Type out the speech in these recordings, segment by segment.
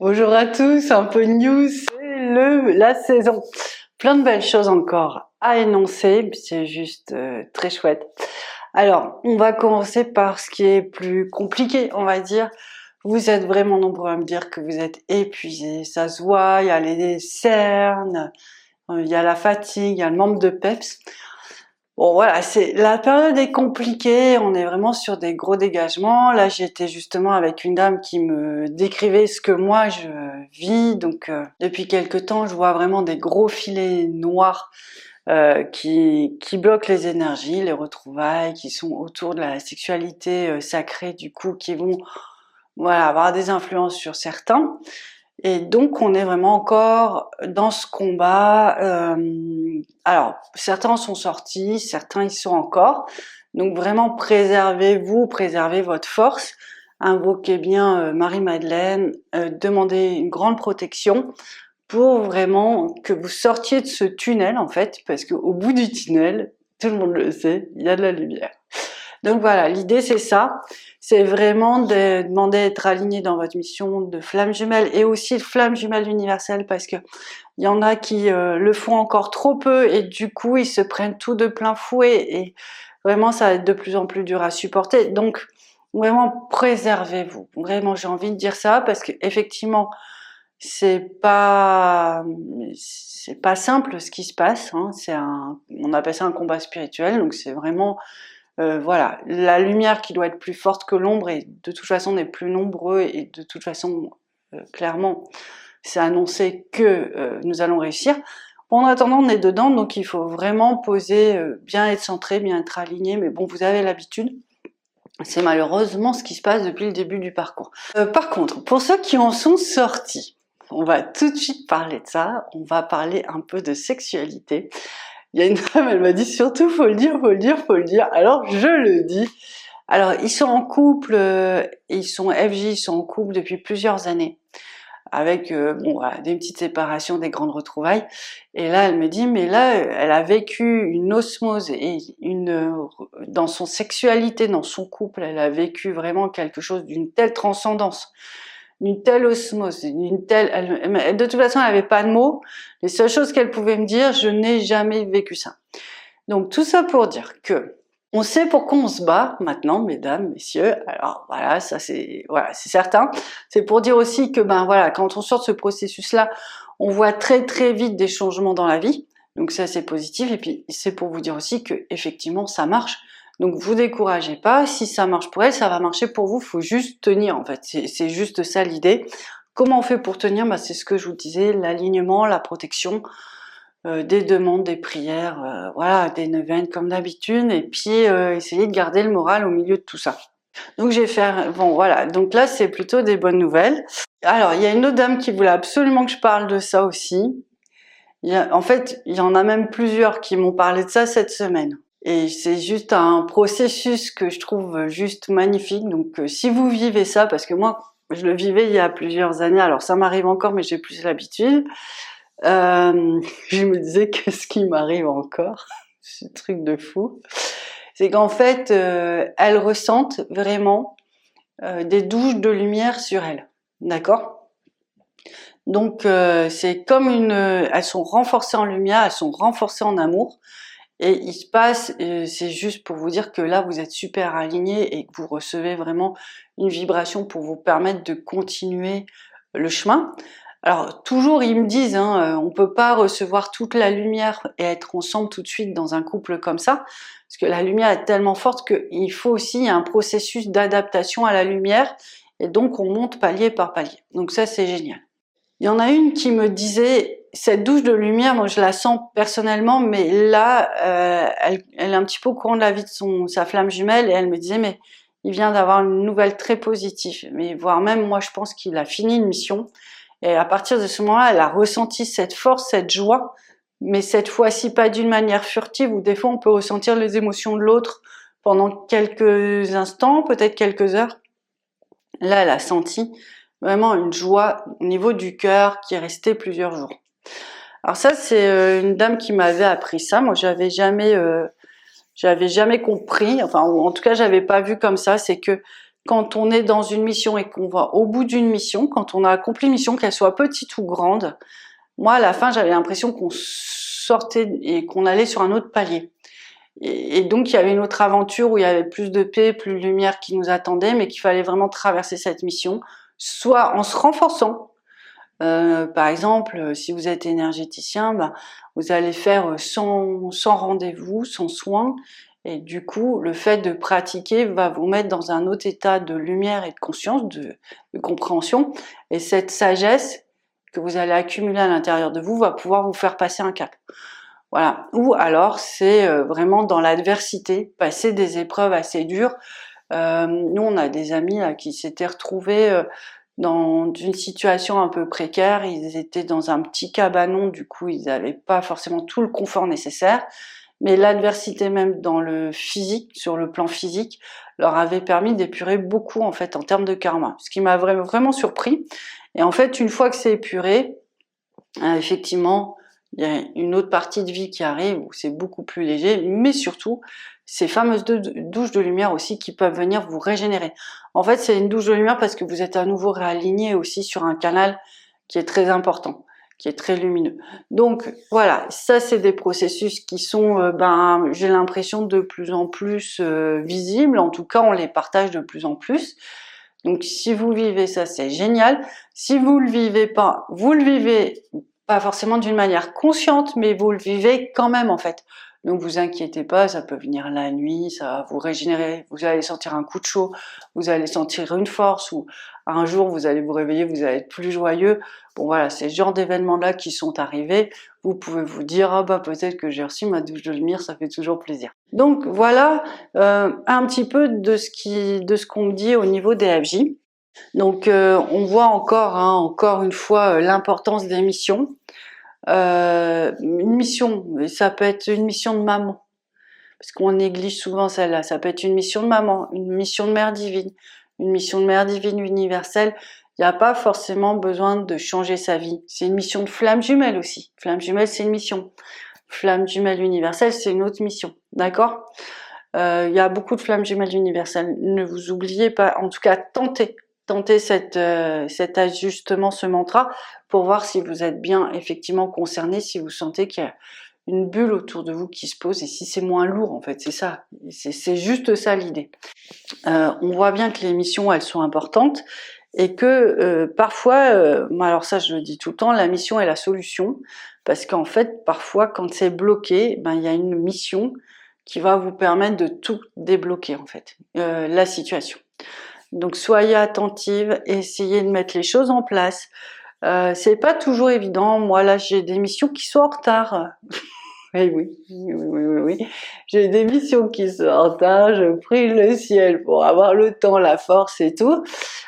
Bonjour à tous, un peu news, c'est la saison. Plein de belles choses encore à énoncer, c'est juste très chouette. Alors, on va commencer par ce qui est plus compliqué, on va dire. Vous êtes vraiment nombreux à me dire que vous êtes épuisés, ça se voit, il y a les cernes, il y a la fatigue, il y a le manque de peps. Bon voilà, la période est compliquée, on est vraiment sur des gros dégagements. Là, j'étais justement avec une dame qui me décrivait ce que moi je vis. Donc depuis quelque temps, je vois vraiment des gros filets noirs qui bloquent les énergies, les retrouvailles, qui sont autour de la sexualité sacrée, du coup, qui vont voilà avoir des influences sur certains. Et donc, on est vraiment encore dans ce combat. Alors, certains sont sortis, certains y sont encore. Donc, vraiment, préservez-vous, préservez votre force. Invoquez bien Marie-Madeleine, demandez une grande protection pour vraiment que vous sortiez de ce tunnel, en fait, parce qu'au bout du tunnel, tout le monde le sait, il y a de la lumière. Donc voilà, l'idée c'est ça, c'est vraiment de demander d'être aligné dans votre mission de flamme jumelle et aussi de flamme jumelle universelle, parce que il y en a qui le font encore trop peu et du coup ils se prennent tout de plein fouet et vraiment ça va être de plus en plus dur à supporter. Donc vraiment préservez-vous. Vraiment j'ai envie de dire ça parce que effectivement c'est pas simple ce qui se passe, hein. On appelle ça un combat spirituel, donc c'est vraiment voilà, la lumière qui doit être plus forte que l'ombre et de toute façon on est plus nombreux et de toute façon clairement c'est annoncé que nous allons réussir. En attendant on est dedans, donc il faut vraiment poser, bien être centré, bien être aligné, mais bon vous avez l'habitude. C'est malheureusement ce qui se passe depuis le début du parcours. Par contre, pour ceux qui en sont sortis, on va tout de suite parler de ça, on va parler un peu de sexualité. Il y a une femme, elle m'a dit surtout faut le dire, faut le dire, faut le dire. Alors je le dis. Alors ils sont en couple, ils sont FJ, ils sont en couple depuis plusieurs années, avec bon voilà, des petites séparations, des grandes retrouvailles. Et là elle me dit mais là elle a vécu une osmose et dans son sexualité, dans son couple, elle a vécu vraiment quelque chose d'une telle transcendance, d'une telle osmose, d'une telle. De toute façon, elle n'avait pas de mots. Les seules choses qu'elle pouvait me dire, je n'ai jamais vécu ça. Donc tout ça pour dire que on sait pourquoi on se bat maintenant, mesdames, messieurs. Alors voilà, ça c'est certain. C'est pour dire aussi que ben voilà, quand on sort de ce processus-là, on voit très très vite des changements dans la vie. Donc ça c'est positif. Et puis c'est pour vous dire aussi que effectivement ça marche. Donc vous découragez pas. Si ça marche pour elle, ça va marcher pour vous. Faut juste tenir en fait. C'est juste ça l'idée. Comment on fait pour tenir? Ben, c'est ce que je vous disais, l'alignement, la protection. Des demandes, des prières, voilà, des neuvaines comme d'habitude, et puis essayer de garder le moral au milieu de tout ça. Donc j'ai fait, bon voilà, donc là c'est plutôt des bonnes nouvelles. Alors il y a une autre dame qui voulait absolument que je parle de ça aussi. En fait, il y en a même plusieurs qui m'ont parlé de ça cette semaine. Et c'est juste un processus que je trouve juste magnifique. Donc si vous vivez ça, parce que moi je le vivais il y a plusieurs années, alors ça m'arrive encore mais j'ai plus l'habitude. Je me disais qu'est-ce qui m'arrive encore, ce truc de fou, c'est qu'en fait elles ressentent vraiment des douches de lumière sur elles, d'accord? Donc c'est comme elles sont renforcées en lumière, elles sont renforcées en amour, et il se passe, c'est juste pour vous dire que là vous êtes super alignés et que vous recevez vraiment une vibration pour vous permettre de continuer le chemin. Alors toujours ils me disent, hein, on peut pas recevoir toute la lumière et être ensemble tout de suite dans un couple comme ça, parce que la lumière est tellement forte qu'il faut aussi un processus d'adaptation à la lumière, et donc on monte palier par palier. Donc ça c'est génial. Il y en a une qui me disait, cette douche de lumière, moi je la sens personnellement, mais là elle est un petit peu au courant de la vie de sa flamme jumelle, et elle me disait mais il vient d'avoir une nouvelle très positive, mais voire même moi je pense qu'il a fini une mission. Et à partir de ce moment-là, elle a ressenti cette force, cette joie, mais cette fois-ci pas d'une manière furtive, où des fois on peut ressentir les émotions de l'autre pendant quelques instants, peut-être quelques heures. Là, elle a senti vraiment une joie au niveau du cœur qui est restée plusieurs jours. Alors ça, c'est une dame qui m'avait appris ça. Moi, j'avais jamais compris, enfin, en tout cas, j'avais pas vu comme ça. C'est que quand on est dans une mission et qu'on va au bout d'une mission, quand on a accompli une mission, qu'elle soit petite ou grande, moi à la fin j'avais l'impression qu'on sortait et qu'on allait sur un autre palier. Et donc il y avait une autre aventure où il y avait plus de paix, plus de lumière qui nous attendait, mais qu'il fallait vraiment traverser cette mission, soit en se renforçant. Par exemple, si vous êtes énergéticien, vous allez faire sans rendez-vous, sans soin, et du coup, le fait de pratiquer va vous mettre dans un autre état de lumière et de conscience, de compréhension, et cette sagesse que vous allez accumuler à l'intérieur de vous va pouvoir vous faire passer un cap. Voilà. Ou alors, c'est vraiment dans l'adversité, passer des épreuves assez dures. Nous, on a des amis là, qui s'étaient retrouvés dans une situation un peu précaire. Ils étaient dans un petit cabanon, du coup, ils n'avaient pas forcément tout le confort nécessaire. Mais l'adversité même dans le physique, sur le plan physique, leur avait permis d'épurer beaucoup en fait en termes de karma. Ce qui m'a vraiment surpris. Et en fait, une fois que c'est épuré, effectivement, il y a une autre partie de vie qui arrive où c'est beaucoup plus léger, mais surtout ces fameuses douches de lumière aussi qui peuvent venir vous régénérer. En fait, c'est une douche de lumière parce que vous êtes à nouveau réaligné aussi sur un canal qui est très important, qui est très lumineux. Donc voilà, ça c'est des processus qui sont, j'ai l'impression de plus en plus visibles. En tout cas, on les partage de plus en plus. Donc si vous vivez ça, c'est génial. Si vous le vivez pas, vous le vivez pas forcément d'une manière consciente, mais vous le vivez quand même en fait. Donc vous inquiétez pas, ça peut venir la nuit, ça va vous régénérer, vous allez sentir un coup de chaud, vous allez sentir une force, ou un jour vous allez vous réveiller, vous allez être plus joyeux. Bon voilà, ces genres d'événements-là qui sont arrivés, vous pouvez vous dire, ah peut-être que j'ai reçu ma douche de lumière, ça fait toujours plaisir. Donc voilà un petit peu de ce qu'on me dit au niveau des FJ. Donc on voit encore une fois l'importance des missions. Une mission, ça peut être une mission de maman, parce qu'on néglige souvent celle-là. Ça peut être une mission de maman, une mission de mère divine, une mission de mère divine universelle. Il n'y a pas forcément besoin de changer sa vie. C'est une mission de flamme jumelle aussi. Flamme jumelle, c'est une mission. Flamme jumelle universelle, c'est une autre mission. D'accord ? Il y a beaucoup de flammes jumelles universelles. Ne vous oubliez pas, en tout cas, tentez cet ajustement, ce mantra, pour voir si vous êtes bien effectivement concerné, si vous sentez qu'il y a une bulle autour de vous qui se pose, et si c'est moins lourd en fait, c'est ça, c'est juste ça l'idée. On voit bien que les missions, elles sont importantes, et que parfois, alors ça je le dis tout le temps, la mission est la solution, parce qu'en fait, parfois quand c'est bloqué, il y a une mission qui va vous permettre de tout débloquer en fait, la situation. Donc soyez attentive, essayez de mettre les choses en place. C'est pas toujours évident. Moi là, j'ai des missions qui sont en retard. Eh oui. J'ai des missions qui sont en retard. Je prie le ciel pour avoir le temps, la force et tout.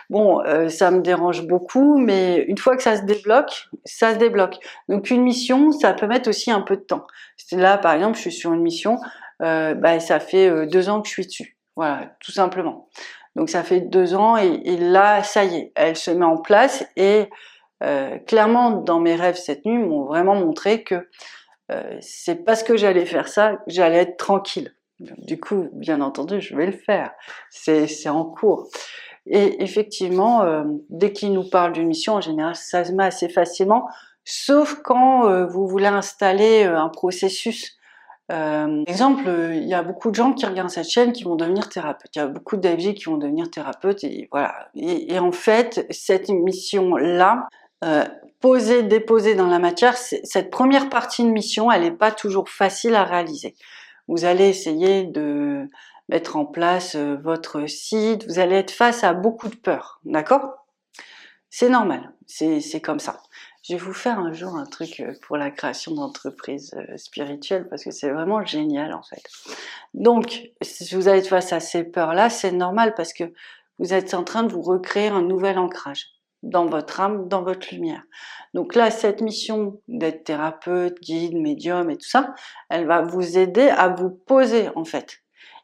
Bon, ça me dérange beaucoup, mais une fois que ça se débloque, ça se débloque. Donc une mission, ça peut mettre aussi un peu de temps. Là, par exemple, je suis sur une mission. Ça fait 2 ans que je suis dessus. Voilà, tout simplement. Donc ça fait 2 ans et là, ça y est, elle se met en place, et clairement, dans mes rêves cette nuit, m'ont vraiment montré que c'est parce que j'allais faire ça que j'allais être tranquille. Du coup, bien entendu, je vais le faire. C'est en cours. Et effectivement, dès qu'il nous parle d'une mission, en général, ça se met assez facilement, sauf quand vous voulez installer un processus. Exemple, il y a beaucoup de gens qui regardent cette chaîne qui vont devenir thérapeutes. Il y a beaucoup d'AFJ qui vont devenir thérapeutes, et voilà. Et en fait, cette mission-là, poser, déposer dans la matière, cette première partie de mission, elle n'est pas toujours facile à réaliser. Vous allez essayer de mettre en place votre site, vous allez être face à beaucoup de peur, d'accord ? C'est normal, c'est comme ça. Je vais vous faire un jour un truc pour la création d'entreprises spirituelles, parce que c'est vraiment génial en fait. Donc, si vous êtes face à ces peurs-là, c'est normal, parce que vous êtes en train de vous recréer un nouvel ancrage dans votre âme, dans votre lumière. Donc là, cette mission d'être thérapeute, guide, médium et tout ça, elle va vous aider à vous poser en fait.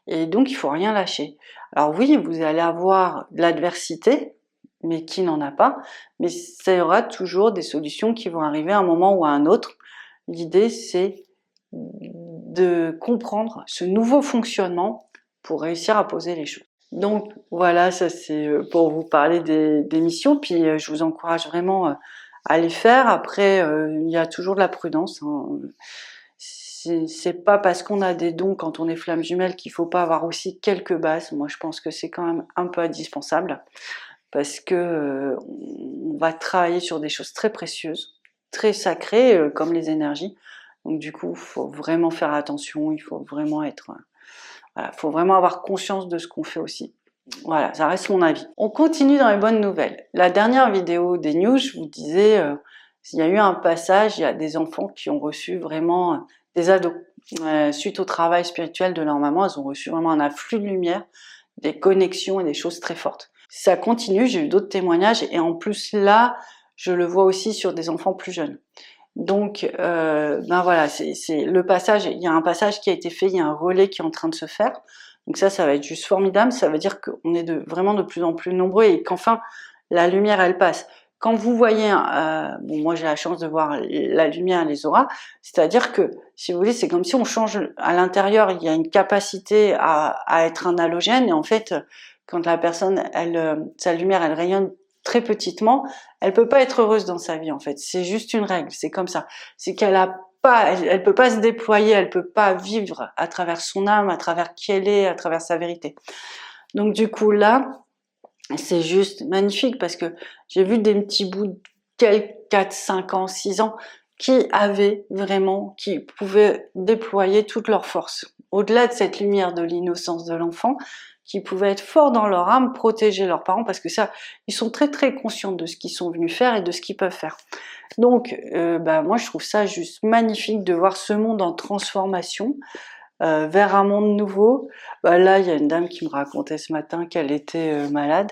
Et donc, il faut rien lâcher. Alors oui, vous allez avoir de l'adversité, mais qui n'en a pas, mais ça y aura toujours des solutions qui vont arriver à un moment ou à un autre. L'idée, c'est de comprendre ce nouveau fonctionnement pour réussir à poser les choses. Donc voilà, ça c'est pour vous parler des missions, puis je vous encourage vraiment à les faire. Après, il y a toujours de la prudence, hein. C'est pas parce qu'on a des dons quand on est flamme jumelle qu'il faut pas avoir aussi quelques bases. Moi, je pense que c'est quand même un peu indispensable parce que on va travailler sur des choses très précieuses, très sacrées, comme les énergies. Donc du coup, il faut vraiment faire attention, il faut vraiment être, voilà, faut vraiment avoir conscience de ce qu'on fait aussi. Voilà, ça reste mon avis. On continue dans les bonnes nouvelles. La dernière vidéo des news, je vous disais, il y a eu un passage, il y a des enfants qui ont reçu vraiment des ados. Suite au travail spirituel de leur maman, elles ont reçu vraiment un afflux de lumière, des connexions et des choses très fortes. Ça continue, j'ai eu d'autres témoignages et en plus là, je le vois aussi sur des enfants plus jeunes. Donc, ben voilà, c'est le passage. Il y a un passage qui a été fait, il y a un relais qui est en train de se faire. Donc ça va être juste formidable. Ça veut dire qu'on est vraiment de plus en plus nombreux et qu'enfin la lumière elle passe. Quand vous voyez, bon moi j'ai la chance de voir la lumière, les auras, c'est-à-dire que si vous voulez, c'est comme si on change à l'intérieur. Il y a une capacité à être un halogène et en fait, quand la personne, sa lumière, elle rayonne très petitement, elle peut pas être heureuse dans sa vie en fait. C'est juste une règle, c'est comme ça. C'est qu'elle a pas, elle peut pas se déployer, elle peut pas vivre à travers son âme, à travers qui elle est, à travers sa vérité. Donc du coup là, c'est juste magnifique parce que j'ai vu des petits bouts de quelques 4, 5 ans, 6 ans qui avaient vraiment, qui pouvaient déployer toute leur force. Au-delà de cette lumière de l'innocence de l'enfant, qui pouvaient être forts dans leur âme, protéger leurs parents, parce que ça, ils sont très très conscients de ce qu'ils sont venus faire et de ce qu'ils peuvent faire. Donc, moi je trouve ça juste magnifique de voir ce monde en transformation vers un monde nouveau. Là, il y a une dame qui me racontait ce matin qu'elle était malade.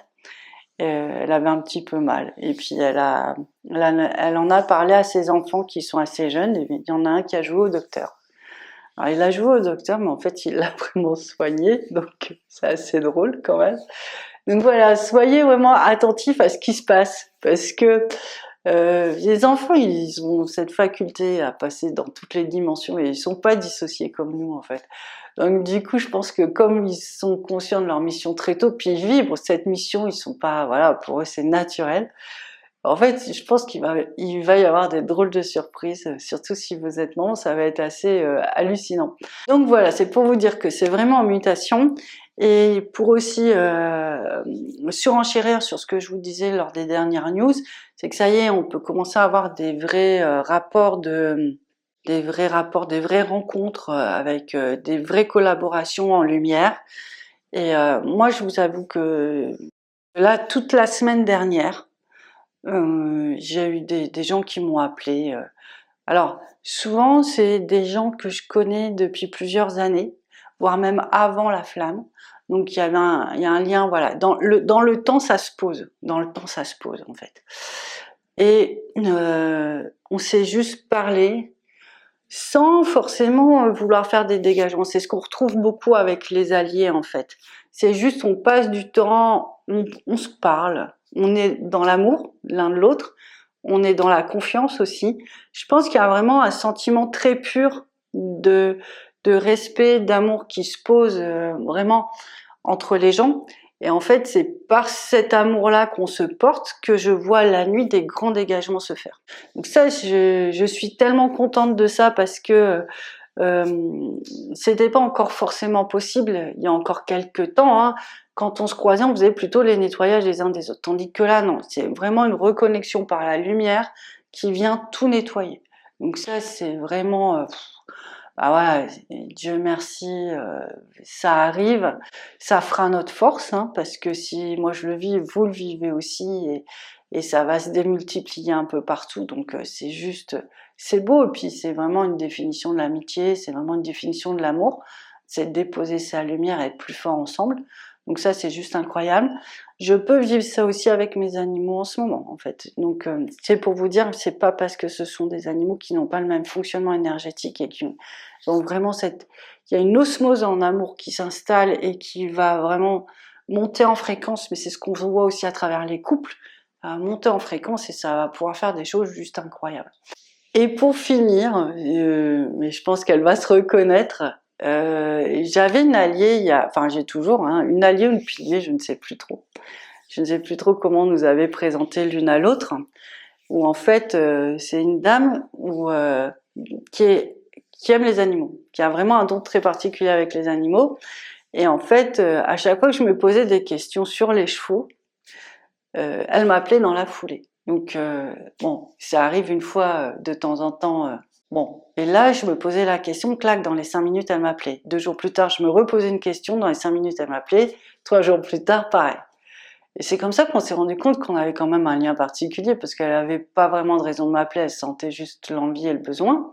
Elle avait un petit peu mal. Et puis elle en a parlé à ses enfants qui sont assez jeunes. Et il y en a un qui a joué au docteur. Alors il a joué au docteur, mais en fait il l'a vraiment soigné. Donc c'est assez drôle quand même. Donc voilà, soyez vraiment attentifs à ce qui se passe. Parce que les enfants, ils ont cette faculté à passer dans toutes les dimensions et ils sont pas dissociés comme nous en fait. Donc du coup, je pense que comme ils sont conscients de leur mission très tôt, puis ils vibrent cette mission, ils sont pas, voilà, pour eux c'est naturel. En fait, je pense il va y avoir des drôles de surprises, surtout si vous êtes membre, ça va être assez hallucinant. Donc voilà, c'est pour vous dire que c'est vraiment en mutation et pour aussi surenchérir sur ce que je vous disais lors des dernières news, c'est que ça y est, on peut commencer à avoir des vrais rapports des vraies rencontres avec des vraies collaborations en lumière. Et moi, je vous avoue que là, toute la semaine dernière, j'ai eu des gens qui m'ont appelé. Alors, souvent, c'est des gens que je connais depuis plusieurs années, voire même avant la flamme. Donc, il y a un lien, voilà. Dans le temps, ça se pose. Dans le temps, ça se pose, en fait. Et on s'est juste parlé sans forcément vouloir faire des dégagements. C'est ce qu'on retrouve beaucoup avec les alliés, en fait. C'est juste, on passe du temps, on se parle, on est dans l'amour l'un de l'autre, on est dans la confiance aussi. Je pense qu'il y a vraiment un sentiment très pur de respect, d'amour qui se pose vraiment entre les gens. Et en fait, c'est par cet amour-là qu'on se porte que je vois la nuit des grands dégagements se faire. Donc ça, je suis tellement contente de ça parce que c'était pas encore forcément possible il y a encore quelques temps, hein. Quand on se croisait, on faisait plutôt les nettoyages les uns des autres. Tandis que là, non, c'est vraiment une reconnexion par la lumière qui vient tout nettoyer. Donc ça, c'est vraiment... bah voilà, Dieu merci, ça arrive, ça fera notre force, hein, parce que si moi je le vis, vous le vivez aussi, et ça va se démultiplier un peu partout, donc c'est juste, c'est beau, et puis c'est vraiment une définition de l'amitié, c'est vraiment une définition de l'amour, c'est de déposer sa lumière et être plus fort ensemble, donc ça c'est juste incroyable. Je peux vivre ça aussi avec mes animaux en ce moment, en fait. Donc c'est pour vous dire, c'est pas parce que ce sont des animaux qui n'ont pas le même fonctionnement énergétique et qui ont vraiment il y a une osmose en amour qui s'installe et qui va vraiment monter en fréquence, mais c'est ce qu'on voit aussi à travers les couples, monter en fréquence et ça va pouvoir faire des choses juste incroyables. Et pour finir, mais je pense qu'elle va se reconnaître, j'avais une alliée, enfin j'ai toujours hein, une alliée ou une pilier, je ne sais plus trop. Je ne sais plus trop comment on nous avait présenté l'une à l'autre. Où en fait, c'est une dame qui, qui aime les animaux, qui a vraiment un don très particulier avec les animaux. Et en fait, à chaque fois que je me posais des questions sur les chevaux, elle m'appelait dans la foulée. Donc bon, ça arrive une fois de temps en temps. Bon, et là, je me posais la question, clac, dans les 5 minutes, elle m'appelait. 2 jours plus tard, je me reposais une question, dans les 5 minutes, elle m'appelait. 3 jours plus tard, pareil. Et c'est comme ça qu'on s'est rendu compte qu'on avait quand même un lien particulier, parce qu'elle avait pas vraiment de raison de m'appeler, elle sentait juste l'envie et le besoin,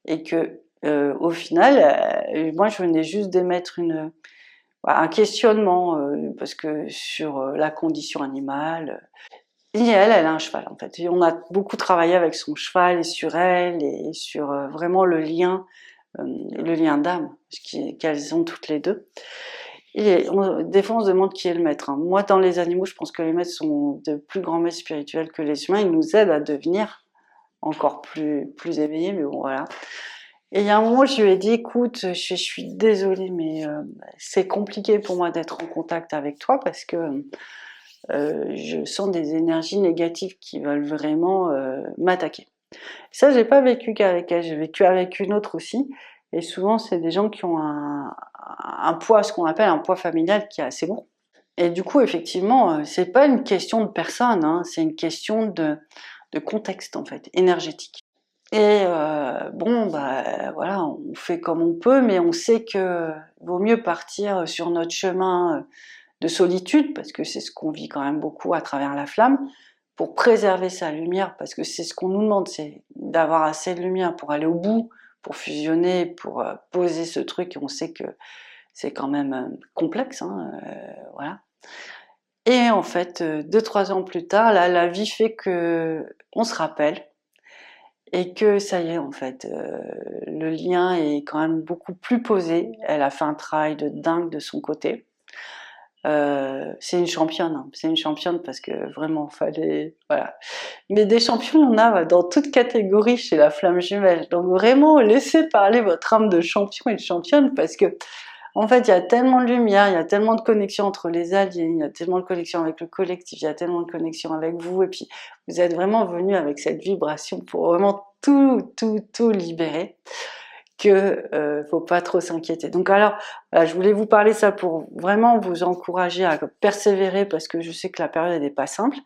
et que au final, moi je venais juste d'émettre un questionnement, parce que sur la condition animale. Et elle a un cheval en fait. Et on a beaucoup travaillé avec son cheval et sur elle et sur vraiment le lien d'âme qu'elles ont toutes les deux. Et des fois, on se demande qui est le maître. Hein. Moi, dans les animaux, je pense que les maîtres sont de plus grands maîtres spirituels que les humains. Ils nous aident à devenir encore plus éveillés, mais bon, voilà. Et il y a un moment, je lui ai dit, écoute, je suis désolée, mais c'est compliqué pour moi d'être en contact avec toi parce que je sens des énergies négatives qui veulent vraiment m'attaquer. Ça, j'ai pas vécu qu'avec elle, j'ai vécu avec une autre aussi. Et souvent, c'est des gens qui ont un poids, ce qu'on appelle un poids familial qui est assez lourd. Et du coup, effectivement, c'est pas une question de personne, hein, c'est une question de contexte en fait, énergétique. Et bon, bah voilà, on fait comme on peut, mais on sait que vaut mieux partir sur notre chemin de solitude, parce que c'est ce qu'on vit quand même beaucoup à travers la flamme, pour préserver sa lumière, parce que c'est ce qu'on nous demande, c'est d'avoir assez de lumière pour aller au bout, pour fusionner, pour poser ce truc, et on sait que c'est quand même complexe, hein, voilà. Et en fait, 2-3 ans plus tard, là, la vie fait que on se rappelle, et que ça y est, en fait, le lien est quand même beaucoup plus posé. Elle a fait un travail de dingue de son côté. C'est une championne, hein. C'est une championne parce que vraiment fallait, voilà. Mais des champions, il y en a dans toute catégorie chez la flamme jumelle. Donc vraiment, laissez parler votre âme de champion et de championne parce que en fait, il y a tellement de lumière, il y a tellement de connexions entre les alliés, il y a tellement de connexions avec le collectif, il y a tellement de connexions avec vous, et puis vous êtes vraiment venus avec cette vibration pour vraiment tout libérer, que faut pas trop s'inquiéter. Donc alors, voilà, je voulais vous parler ça pour vraiment vous encourager à persévérer, parce que je sais que la période n'est pas simple,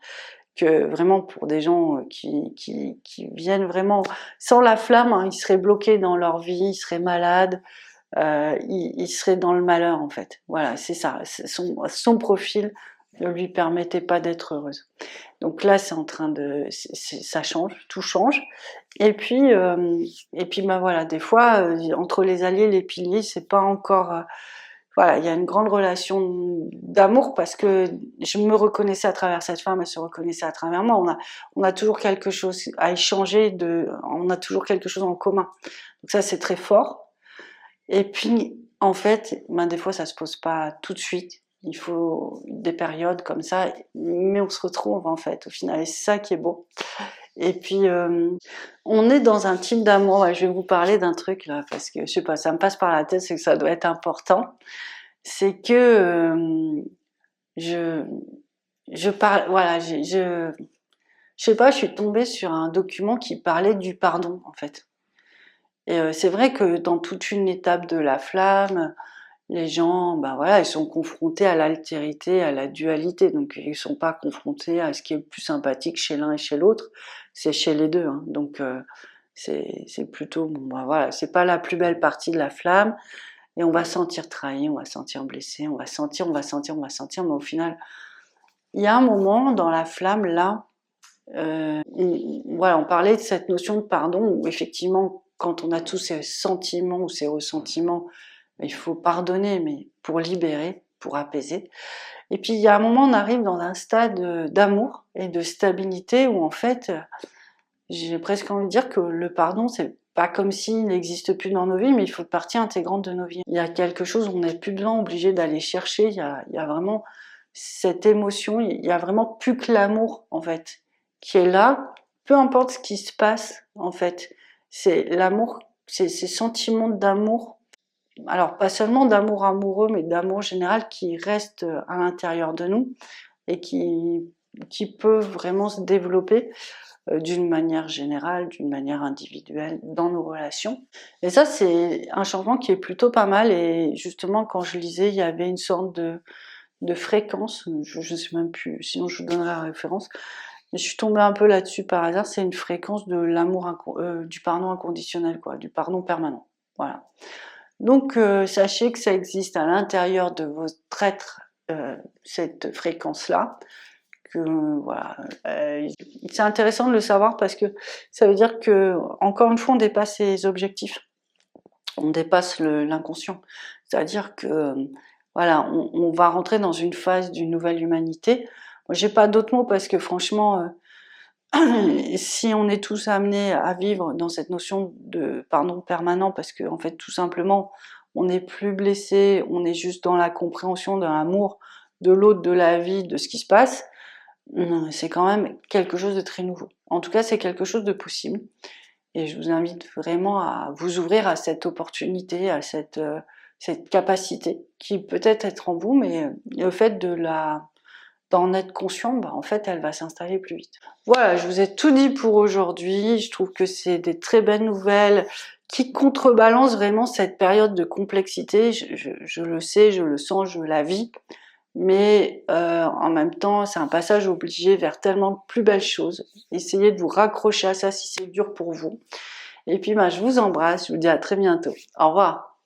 que vraiment pour des gens qui viennent vraiment sans la flamme, hein, ils seraient bloqués dans leur vie, ils seraient malades, il serait dans le malheur en fait. Voilà, c'est ça. Son profil ne lui permettait pas d'être heureuse. Donc là, c'est en train de, ça change, tout change. Et puis bah voilà, des fois entre les alliés, les piliers, c'est pas encore. Voilà, il y a une grande relation d'amour parce que je me reconnaissais à travers cette femme, elle se reconnaissait à travers moi. On a toujours quelque chose à échanger, on a toujours quelque chose en commun. Donc ça, c'est très fort. Et puis, en fait, ben, des fois, ça se pose pas tout de suite. Il faut des périodes comme ça, mais on se retrouve en fait au final, et c'est ça qui est beau. Et puis, on est dans un type d'amour. Ouais, je vais vous parler d'un truc là, parce que je sais pas, ça me passe par la tête, c'est que ça doit être important. C'est que je, je parle, voilà, je sais pas, je suis tombée sur un document qui parlait du pardon en fait. Et c'est vrai que dans toute une étape de la flamme, les gens, ben voilà, ils sont confrontés à l'altérité, à la dualité, donc ils sont pas confrontés à ce qui est le plus sympathique chez l'un et chez l'autre, c'est chez les deux, hein. Donc c'est plutôt, bon ben voilà, c'est pas la plus belle partie de la flamme, et on va se sentir trahi, on va se sentir blessé, on va sentir, mais au final, il y a un moment dans la flamme là, voilà, on parlait de cette notion de pardon où effectivement, quand on a tous ces sentiments ou ces ressentiments, il faut pardonner, mais pour libérer, pour apaiser. Et puis il y a un moment, on arrive dans un stade d'amour et de stabilité où en fait, j'ai presque envie de dire que le pardon, c'est pas comme s'il n'existe plus dans nos vies, mais il faut partie intégrante de nos vies. Il y a quelque chose, on n'est plus besoin obligé d'aller chercher, il y a vraiment cette émotion, il y a vraiment plus que l'amour en fait, qui est là, peu importe ce qui se passe en fait. C'est l'amour, c'est ces sentiments d'amour alors pas seulement d'amour amoureux, mais d'amour général qui reste à l'intérieur de nous et qui peut vraiment se développer d'une manière générale, d'une manière individuelle dans nos relations. Et ça, c'est un changement qui est plutôt pas mal. Et justement, quand je lisais, il y avait une sorte de fréquence, je sais même plus, sinon je vous donnerai la référence. Mais je suis tombée un peu là-dessus par hasard. C'est une fréquence de l'amour, du pardon inconditionnel, quoi, du pardon permanent. Voilà. Donc, sachez que ça existe à l'intérieur de votre être, cette fréquence-là. Que voilà, c'est intéressant de le savoir parce que ça veut dire que encore une fois on dépasse ses objectifs, on dépasse l'inconscient, c'est-à-dire que voilà, on va rentrer dans une phase d'une nouvelle humanité. Moi, j'ai pas d'autres mots parce que franchement, si on est tous amenés à vivre dans cette notion de pardon permanent, parce que en fait tout simplement on n'est plus blessé, on est juste dans la compréhension de l'amour de l'autre, de la vie, de ce qui se passe. C'est quand même quelque chose de très nouveau. En tout cas, c'est quelque chose de possible. Et je vous invite vraiment à vous ouvrir à cette opportunité, à cette capacité qui peut-être être en vous, mais le fait d'en être conscient, bah, en fait, elle va s'installer plus vite. Voilà, je vous ai tout dit pour aujourd'hui. Je trouve que c'est des très belles nouvelles qui contrebalancent vraiment cette période de complexité. Je le sais, je le sens, je la vis. Mais en même temps, c'est un passage obligé vers tellement plus belles choses. Essayez de vous raccrocher à ça si c'est dur pour vous. Et puis, je vous embrasse, je vous dis à très bientôt. Au revoir.